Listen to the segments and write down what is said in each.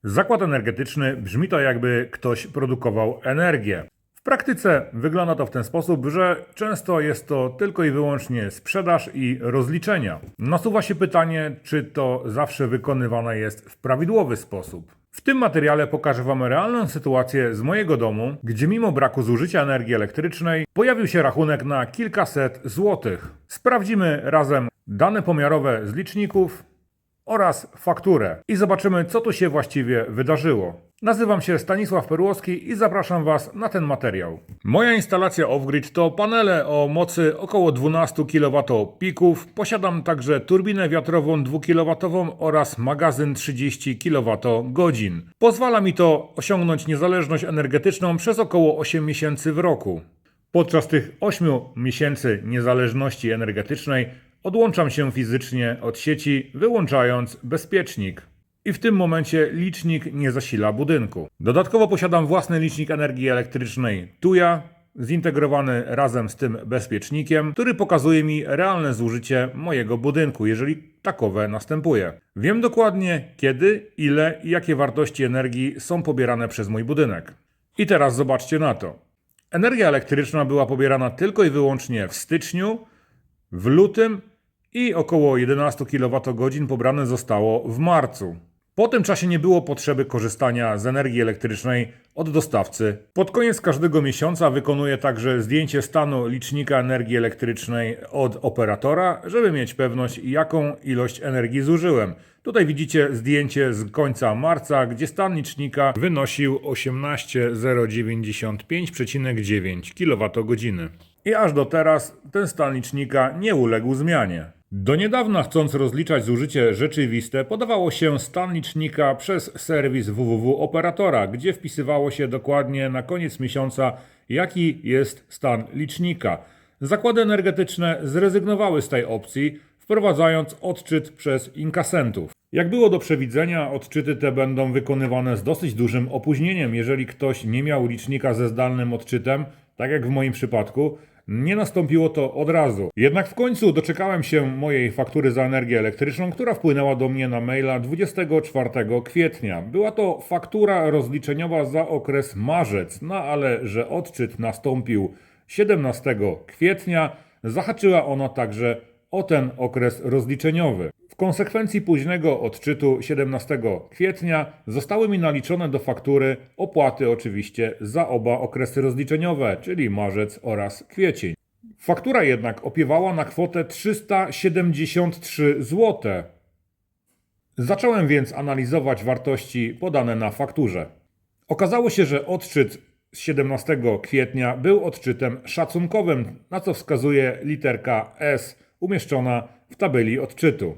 Zakład energetyczny brzmi to, jakby ktoś produkował energię. W praktyce wygląda to w ten sposób, że często jest to tylko i wyłącznie sprzedaż i rozliczenia. Nasuwa się pytanie, czy to zawsze wykonywane jest w prawidłowy sposób. W tym materiale pokażę Wam realną sytuację z mojego domu, gdzie mimo braku zużycia energii elektrycznej pojawił się rachunek na kilkaset złotych. Sprawdzimy razem dane pomiarowe z liczników oraz fakturę i zobaczymy, co tu się właściwie wydarzyło. Nazywam się Stanisław Perłowski i zapraszam Was na ten materiał. Moja instalacja off-grid to panele o mocy około 12 kWp. Posiadam także turbinę wiatrową 2 kW oraz magazyn 30 kWh. Pozwala mi to osiągnąć niezależność energetyczną przez około 8 miesięcy w roku. Podczas tych 8 miesięcy niezależności energetycznej odłączam się fizycznie od sieci, wyłączając bezpiecznik. I w tym momencie licznik nie zasila budynku. Dodatkowo posiadam własny licznik energii elektrycznej Tuya, zintegrowany razem z tym bezpiecznikiem, który pokazuje mi realne zużycie mojego budynku, jeżeli takowe następuje. Wiem dokładnie kiedy, ile i jakie wartości energii są pobierane przez mój budynek. I teraz zobaczcie na to. Energia elektryczna była pobierana tylko i wyłącznie w styczniu, w lutym i około 11 kWh pobrane zostało w marcu. Po tym czasie nie było potrzeby korzystania z energii elektrycznej od dostawcy. Pod koniec każdego miesiąca wykonuję także zdjęcie stanu licznika energii elektrycznej od operatora, żeby mieć pewność, jaką ilość energii zużyłem. Tutaj widzicie zdjęcie z końca marca, gdzie stan licznika wynosił 18095,9 kWh. I aż do teraz ten stan licznika nie uległ zmianie. Do niedawna, chcąc rozliczać zużycie rzeczywiste, podawało się stan licznika przez serwis www operatora, gdzie wpisywało się dokładnie na koniec miesiąca, jaki jest stan licznika. Zakłady energetyczne zrezygnowały z tej opcji, wprowadzając odczyt przez inkasentów. Jak było do przewidzenia, odczyty te będą wykonywane z dosyć dużym opóźnieniem. Jeżeli ktoś nie miał licznika ze zdalnym odczytem, tak jak w moim przypadku, nie nastąpiło to od razu. Jednak w końcu doczekałem się mojej faktury za energię elektryczną, która wpłynęła do mnie na maila 24 kwietnia. Była to faktura rozliczeniowa za okres marzec, ale że odczyt nastąpił 17 kwietnia, zahaczyła ona także o ten okres rozliczeniowy. W konsekwencji późnego odczytu 17 kwietnia zostały mi naliczone do faktury opłaty oczywiście za oba okresy rozliczeniowe, czyli marzec oraz kwiecień. Faktura jednak opiewała na kwotę 373 zł. Zacząłem więc analizować wartości podane na fakturze. Okazało się, że odczyt z 17 kwietnia był odczytem szacunkowym, na co wskazuje literka S umieszczona w tabeli odczytu.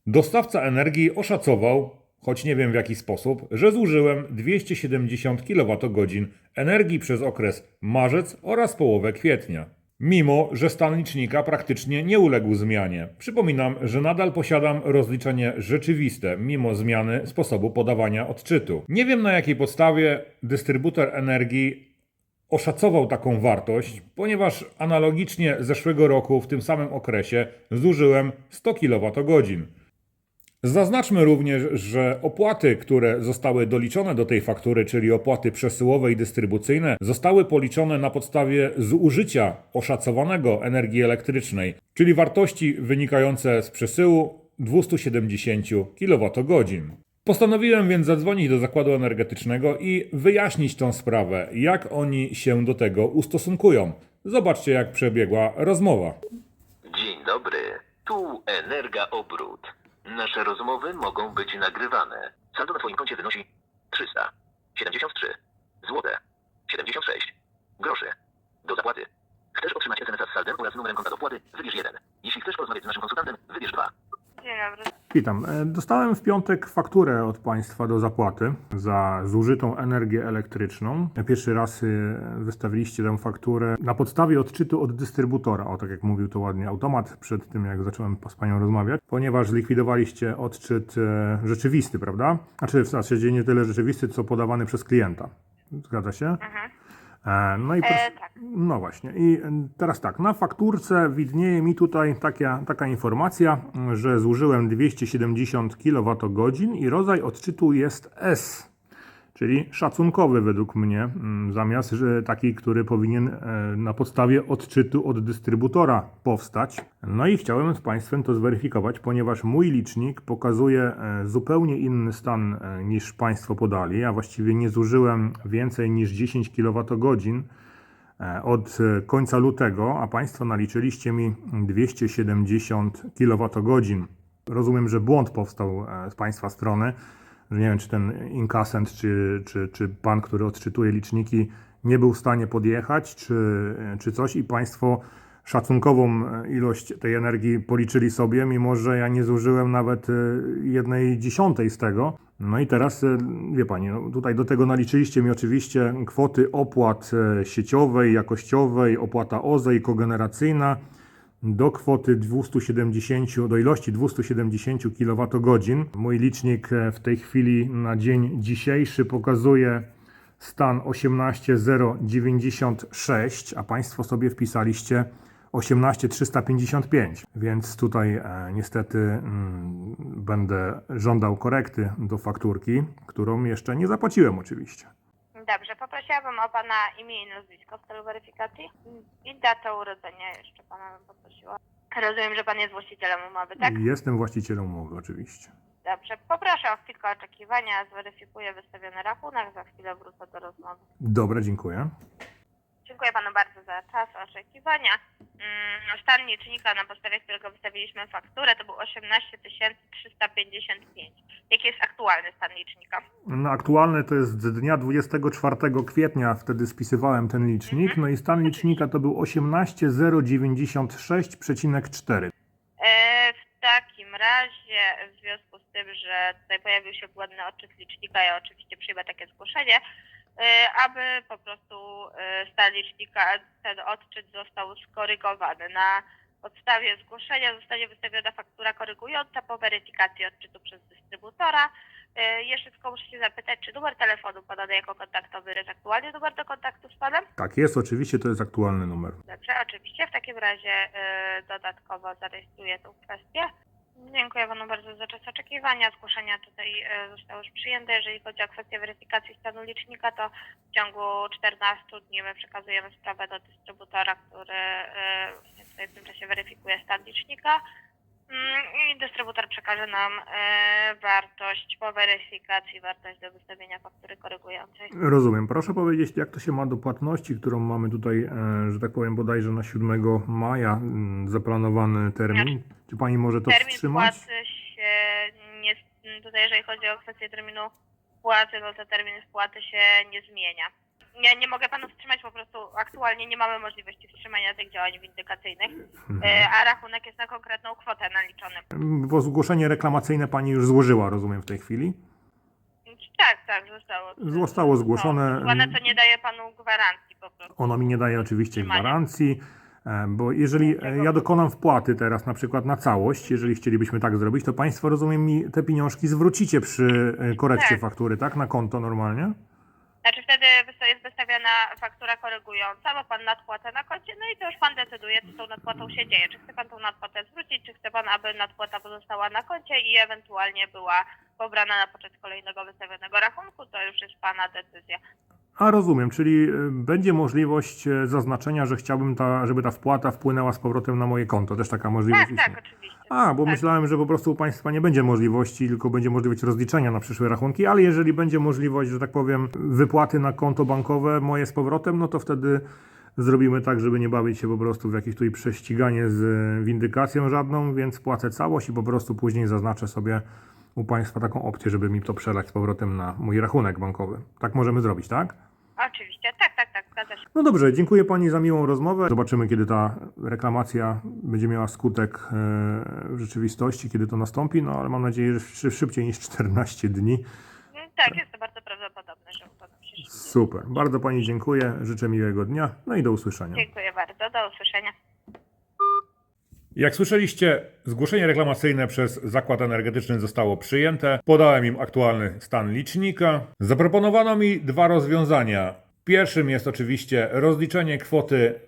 Dostawca energii oszacował, choć nie wiem w jaki sposób, że zużyłem 270 kWh energii przez okres marzec oraz połowę kwietnia. Mimo że stan licznika praktycznie nie uległ zmianie. Przypominam, że nadal posiadam rozliczenie rzeczywiste, mimo zmiany sposobu podawania odczytu. Nie wiem, na jakiej podstawie dystrybutor energii oszacował taką wartość, ponieważ analogicznie zeszłego roku w tym samym okresie zużyłem 100 kWh. Zaznaczmy również, że opłaty, które zostały doliczone do tej faktury, czyli opłaty przesyłowe i dystrybucyjne, zostały policzone na podstawie zużycia oszacowanego energii elektrycznej, czyli wartości wynikające z przesyłu 270 kWh. Postanowiłem więc zadzwonić do zakładu energetycznego i wyjaśnić tą sprawę, jak oni się do tego ustosunkują. Zobaczcie, jak przebiegła rozmowa. Dzień dobry, tu Energa Obrót. Nasze rozmowy mogą być nagrywane. Saldo na Twoim koncie wynosi 373 złote 76 groszy. Do zapłaty. Chcesz otrzymać SMS-a z saldem oraz numerem konta dopłaty? Wybierz 1. Jeśli chcesz porozmawiać z naszym konsultantem, wybierz 2. Dzień dobry. Witam. Dostałem w piątek fakturę od Państwa do zapłaty za zużytą energię elektryczną. Pierwszy raz wystawiliście tę fakturę na podstawie odczytu od dystrybutora. O, tak jak mówił to ładnie automat przed tym, jak zacząłem z Panią rozmawiać. Ponieważ zlikwidowaliście odczyt rzeczywisty, prawda? Znaczy w zasadzie nie tyle rzeczywisty, co podawany przez klienta. Zgadza się? No i Tak. no właśnie. I teraz tak, na fakturce widnieje mi tutaj taka informacja, że zużyłem 270 kWh i rodzaj odczytu jest S. czyli szacunkowy według mnie, zamiast że taki, który powinien na podstawie odczytu od dystrybutora powstać. No i chciałem z Państwem to zweryfikować, ponieważ mój licznik pokazuje zupełnie inny stan niż Państwo podali. Ja właściwie nie zużyłem więcej niż 10 kWh od końca lutego, a Państwo naliczyliście mi 270 kWh. Rozumiem, że błąd powstał z Państwa strony, że nie wiem, czy ten inkasent, czy pan, który odczytuje liczniki, nie był w stanie podjechać, czy coś i Państwo szacunkową ilość tej energii policzyli sobie, mimo że ja nie zużyłem nawet 1/10 z tego. No i teraz, wie Pani, no tutaj do tego naliczyliście mi oczywiście kwoty opłat sieciowej, jakościowej, opłata OZE i kogeneracyjna do kwoty 270, do ilości 270 kWh. Mój licznik w tej chwili na dzień dzisiejszy pokazuje stan 18,096, a Państwo sobie wpisaliście 18,355, więc tutaj niestety będę żądał korekty do fakturki, którą jeszcze nie zapłaciłem oczywiście. Dobrze, poprosiłabym o Pana imię i nazwisko w celu weryfikacji i datę urodzenia jeszcze Pana bym poprosiła. Rozumiem, że Pan jest właścicielem umowy, tak? Jestem właścicielem umowy oczywiście. Dobrze, poproszę o chwilkę oczekiwania, zweryfikuję wystawiony rachunek, za chwilę wrócę do rozmowy. Dobra, dziękuję. Dziękuję Panu bardzo za czas oczekiwania. Stan licznika, na podstawie którego wystawiliśmy fakturę, to był 18 355. Jaki jest aktualny stan licznika? No, aktualny to jest z dnia 24 kwietnia, wtedy spisywałem ten licznik, no i stan licznika to był 18,096,4. W takim razie, w związku z tym, że tutaj pojawił się błędny odczyt licznika, ja oczywiście przyjmę takie zgłoszenie, aby po prostu stan licznika, ten odczyt został skorygowany. Na podstawie zgłoszenia zostanie wystawiona faktura korygująca po weryfikacji odczytu przez dystrybutora. Jeszcze tylko muszę się zapytać, czy numer telefonu podany jako kontaktowy jest aktualnie numer do kontaktu z Panem? Tak jest, oczywiście to jest aktualny numer. Dobrze, oczywiście. W takim razie dodatkowo zarejestruję tą kwestię. Dziękuję Panu bardzo za czas oczekiwania. Zgłoszenia tutaj zostały już przyjęte. Jeżeli chodzi o kwestię weryfikacji stanu licznika, to w ciągu 14 dni my przekazujemy sprawę do dystrybutora, który tutaj w tym czasie weryfikuje stan licznika. I dystrybutor przekaże nam wartość po weryfikacji, wartość do wystawienia faktury korygującej. Rozumiem. Proszę powiedzieć, jak to się ma do płatności, którą mamy tutaj, że tak powiem, bodajże na 7 maja zaplanowany termin. Czy Pani może to Termin wstrzymać? wpłaty się nie, tutaj jeżeli chodzi o kwestię terminu wpłaty, no to termin wpłaty się nie zmienia. Ja nie mogę Panu wstrzymać, po prostu aktualnie nie mamy możliwości wstrzymania tych działań windykacyjnych, a rachunek jest na konkretną kwotę naliczony. Bo zgłoszenie reklamacyjne Pani już złożyła, rozumiem, w tej chwili. Tak, zostało. Zostało zgłoszone. To nie daje Panu gwarancji po prostu. Ono mi nie daje oczywiście Wstrzymania. gwarancji, bo jeżeli ja dokonam wpłaty teraz na przykład na całość, jeżeli chcielibyśmy tak zrobić, to Państwo, rozumiem, mi te pieniążki zwrócicie przy korekcie Tak. faktury, tak? Na konto normalnie? Znaczy wtedy jest wystawiana faktura korygująca, ma Pan nadpłatę na koncie, no i to już Pan decyduje, co z tą nadpłatą się dzieje. Czy chce Pan tą nadpłatę zwrócić, czy chce Pan, aby nadpłata pozostała na koncie i ewentualnie była pobrana na poczet kolejnego wystawionego rachunku, to już jest Pana decyzja. A rozumiem, czyli będzie możliwość zaznaczenia, że chciałbym, żeby ta wpłata wpłynęła z powrotem na moje konto. Też taka możliwość Tak, istnieje. oczywiście. Bo tak. myślałem, że po prostu u Państwa nie będzie możliwości, tylko będzie możliwość rozliczenia na przyszłe rachunki, ale jeżeli będzie możliwość, że tak powiem, wypłaty na konto bankowe moje z powrotem, no to wtedy zrobimy tak, żeby nie bawić się po prostu w jakieś tutaj prześciganie z windykacją żadną, więc płacę całość i po prostu później zaznaczę sobie u Państwa taką opcję, żeby mi to przelać z powrotem na mój rachunek bankowy. Tak możemy zrobić, tak? Oczywiście, tak, zgadza się. No dobrze, dziękuję Pani za miłą rozmowę. Zobaczymy, kiedy ta reklamacja będzie miała skutek w rzeczywistości, kiedy to nastąpi, no ale mam nadzieję, że szybciej niż 14 dni. Tak, jest to bardzo prawdopodobne, że uda nam się szybciej. Super, bardzo Pani dziękuję, życzę miłego dnia, no i do usłyszenia. Dziękuję bardzo, do usłyszenia. Jak słyszeliście, zgłoszenie reklamacyjne przez Zakład Energetyczny zostało przyjęte. Podałem im aktualny stan licznika. Zaproponowano mi dwa rozwiązania. Pierwszym jest oczywiście rozliczenie kwoty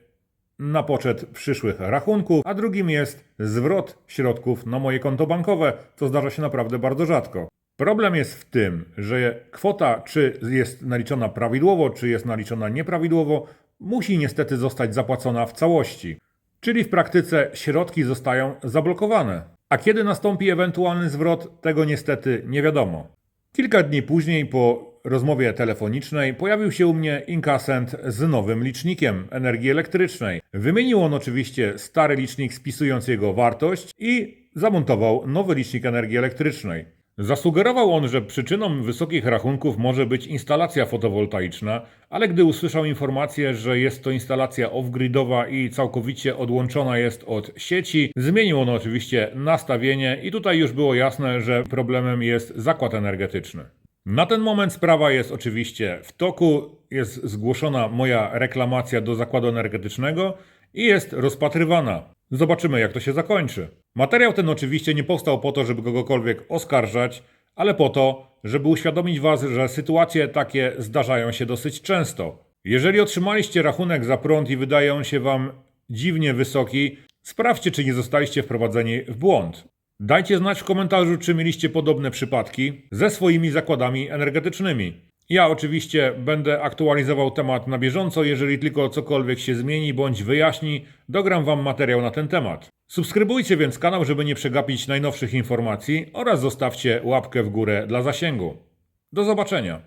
na poczet przyszłych rachunków, a drugim jest zwrot środków na moje konto bankowe, co zdarza się naprawdę bardzo rzadko. Problem jest w tym, że kwota, czy jest naliczona prawidłowo, czy jest naliczona nieprawidłowo, musi niestety zostać zapłacona w całości. Czyli w praktyce środki zostają zablokowane. A kiedy nastąpi ewentualny zwrot, tego niestety nie wiadomo. Kilka dni później, po rozmowie telefonicznej, pojawił się u mnie inkasent z nowym licznikiem energii elektrycznej. Wymienił on oczywiście stary licznik, spisując jego wartość i zamontował nowy licznik energii elektrycznej. Zasugerował on, że przyczyną wysokich rachunków może być instalacja fotowoltaiczna, ale gdy usłyszał informację, że jest to instalacja off-gridowa i całkowicie odłączona jest od sieci, zmienił on oczywiście nastawienie i tutaj już było jasne, że problemem jest zakład energetyczny. Na ten moment sprawa jest oczywiście w toku, jest zgłoszona moja reklamacja do zakładu energetycznego i jest rozpatrywana. Zobaczymy, jak to się zakończy. Materiał ten oczywiście nie powstał po to, żeby kogokolwiek oskarżać, ale po to, żeby uświadomić Was, że sytuacje takie zdarzają się dosyć często. Jeżeli otrzymaliście rachunek za prąd i wydaje on się Wam dziwnie wysoki, sprawdźcie, czy nie zostaliście wprowadzeni w błąd. Dajcie znać w komentarzu, czy mieliście podobne przypadki ze swoimi zakładami energetycznymi. Ja oczywiście będę aktualizował temat na bieżąco, jeżeli tylko cokolwiek się zmieni bądź wyjaśni, dogram Wam materiał na ten temat. Subskrybujcie więc kanał, żeby nie przegapić najnowszych informacji oraz zostawcie łapkę w górę dla zasięgu. Do zobaczenia.